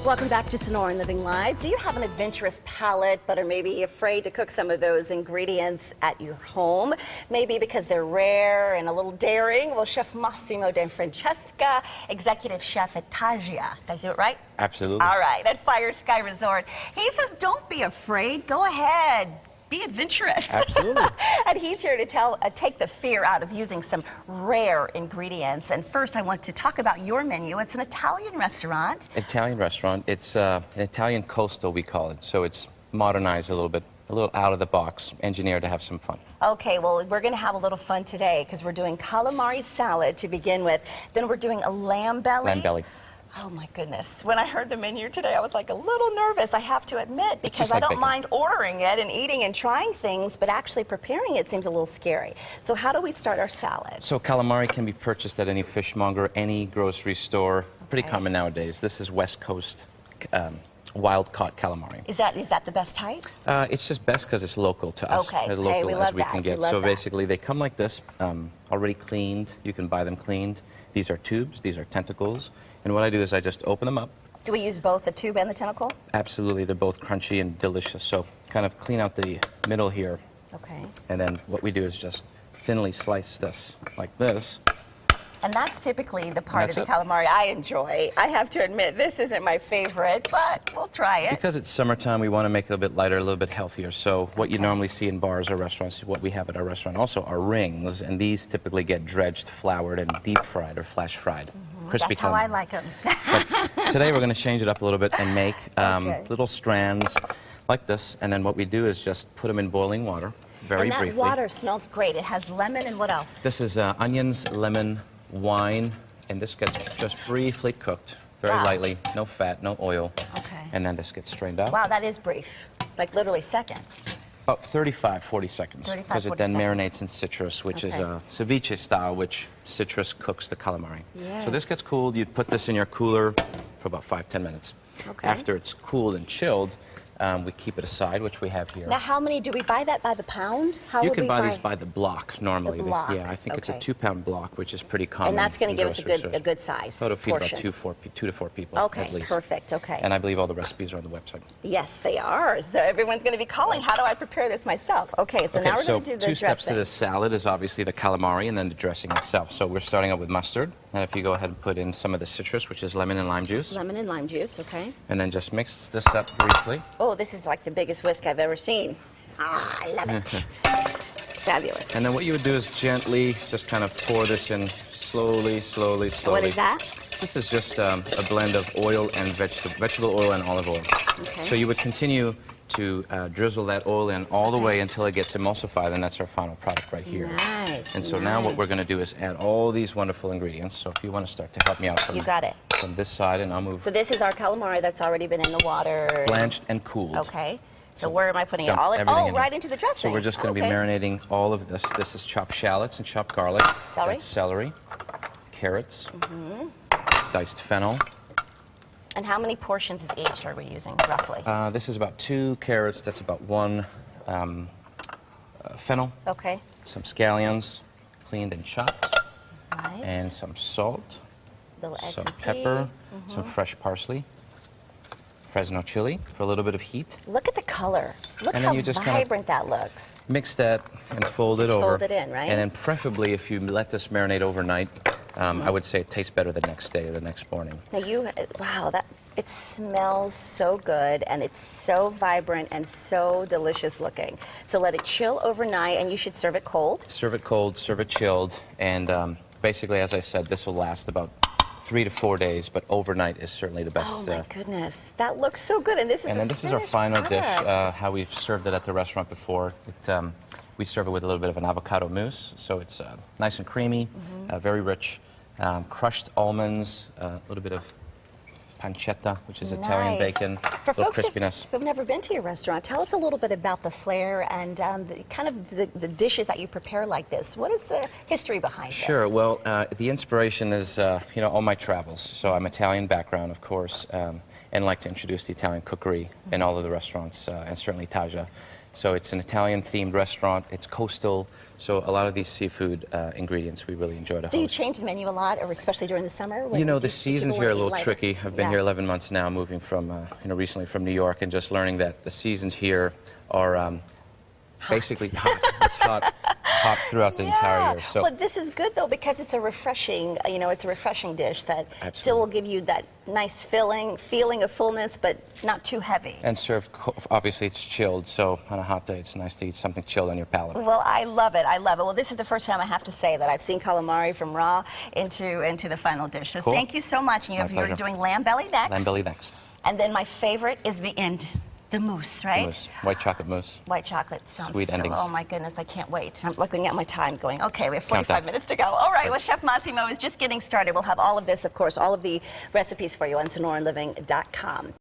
Welcome back to Sonora and Living Live. Do you have an adventurous palate, but are maybe afraid to cook some of those ingredients at your home? Maybe because they're rare and a little daring? Well, Chef Massimo De Francesca, executive chef at Taggia. Did I do it right? Absolutely. All right, at Fire Sky Resort. He says, don't be afraid. Go ahead. Be adventurous. Absolutely. And he's here to take the fear out of using some rare ingredients. And first, I want to talk about your menu. It's an Italian restaurant. Italian restaurant. It's an Italian coastal, we call it. So it's modernized a little bit, a little out of the box, engineered to have some fun. Okay, well, we're going to have a little fun today because we're doing calamari salad to begin with. Then we're doing a lamb belly. Lamb belly. Oh my goodness. When I heard the menu today, I was like a little nervous, I have to admit, because I like don't bacon. mind ordering it and eating and trying things, but actually preparing it seems a little scary. So how do we start our salad? So calamari can be purchased at any fishmonger, any grocery store. Pretty common nowadays. This is West Coast wild-caught calamari. Is that the best type? It's just best because it's local to us. Okay. As local Hey, we as love we that. can get. We love So that. basically, they come like this, already cleaned. You can buy them cleaned. These are tubes. These are tentacles. And what I do is I just open them up. Do we use both the tube and the tentacle? Absolutely, they're both crunchy and delicious. So kind of clean out the middle here. Okay. And then what we do is just thinly slice this like this. And that's typically the part of That's the calamari I enjoy. I have to admit, this isn't my favorite, but we'll try it. Because it's summertime, we want to make it a little bit lighter, a little bit healthier. So what you normally see in bars or restaurants, what we have at our restaurant also are rings. And these typically get dredged, floured, and deep fried or flash fried. Crispy That's how I calamari. like them. But today we're going to change it up a little bit and make Okay. little strands like this. And then what we do is just put them in boiling water very And that briefly. water smells great. It has lemon and what else? This is onions, lemon, wine, and this gets just briefly cooked, very Wow. lightly, no fat, no oil. Okay. And then this gets strained out. Wow, that is brief. Like literally seconds. About 35, 40 seconds. 35, Because it 40 then seconds. marinates in citrus, which is Okay. a ceviche style, which citrus cooks the calamari. Yes. So this gets cooled. You put this in your cooler for about 5-10 minutes. Okay. After it's cooled and chilled, we keep it aside, which we have here. Now, how many do we buy that by the pound? How You would can we buy these by the block normally. The block, Yeah, I think it's a okay. 2-pound block, which is pretty common. And that's going in to give us grocery stores. a good size So it'll feed portion. about 2 to 4 people Okay, at least. perfect. Okay. And I believe all the recipes are on the website. Yes, they are. So everyone's going to be calling. How do I prepare this myself? Okay, so now we're going to do the two steps to dressing. this salad is obviously the calamari and then the dressing itself. So we're starting out with mustard. And if you go ahead and put in some of the citrus, which is lemon and lime juice. Lemon and lime juice, okay. And then just mix this up briefly. Oh, this is like the biggest whisk I've ever seen. Ah, I love it. Fabulous. And then what you would do is gently just kind of pour this in slowly, slowly, slowly. What is that? This is just a blend of oil and vegetable oil and olive oil. Okay. So you would continue to drizzle that oil in all the way until it gets emulsified, and that's our final product right here. Nice. And so now what we're going to do is add all these wonderful ingredients. So if you want to start to help me out from, You got it. from this side, and I'll move So this is our calamari that's already been in the water. blanched and cooled. Okay. So where am I putting it? Dump All in? everything Oh, in right here. into the dressing. So we're just going to be marinating all of this. This is chopped shallots and chopped garlic. Celery? That's celery, carrots, diced fennel. And how many portions of each are we using, roughly? This is about 2 carrots. That's about 1 fennel. Okay. Some scallions, cleaned and chopped, Nice. and some salt, little some S&P. pepper, some fresh parsley, Fresno chili for a little bit of heat. Look at the color. Look And how then you just kinda vibrant that looks. Mix that and fold it Just over. fold it in, right? And then preferably if you let this marinate overnight, I would say it tastes better the next day or the next morning. Now wow, it smells so good and it's so vibrant and so delicious looking. So let it chill overnight and you should serve it cold. Serve it cold, serve it chilled, and basically, as I said, this will last about 3 to 4 days, but overnight is certainly the best. Oh my goodness, that looks so good. And this is And the then this is our finished final dish, product. how we've served it at the restaurant before. We serve it with a little bit of an avocado mousse, so it's nice and creamy, very rich. Crushed almonds, a little bit of pancetta, which is Italian Nice. bacon, For little folks crispiness. who've never been to your restaurant, tell us a little bit about the flair and the dishes that you prepare like this. What is the history behind this? Sure. Well, the inspiration is, all my travels. So I'm Italian background, of course, and like to introduce the Italian cookery in all of the restaurants, and certainly Taggia, So it's an Italian-themed restaurant. It's coastal. So a lot of these seafood ingredients we really enjoy to Do you host. change the menu a lot, or especially during the summer? You know, the do seasons people here are a wanna eat little lighter? tricky. I've been Yeah. here 11 months now, moving from, recently from New York, and just learning that the seasons here are basically hot. It's hot throughout the entire year. So But this is good though, because it's a refreshing, it's a refreshing dish that still Absolutely. will give you that nice feeling of fullness, but not too heavy. and served, obviously it's chilled, so on a hot day it's nice to eat something chilled on your palate. Well, I love it. I love it. Well, this is the first time I have to say that I've seen calamari from raw into the final dish. So Cool. thank you so much. And My you're pleasure. doing lamb belly next. Lamb belly next. And then my favorite is the end, the mousse, right? Mousse. White chocolate mousse. White chocolate sounds Sweet so, endings. oh my goodness, I can't wait. I'm looking at my time going, okay, we have 45 Countdown. minutes to go. All right, well, Chef Massimo is just getting started. We'll have all of this, of course, all of the recipes for you on SonoraLiving.com.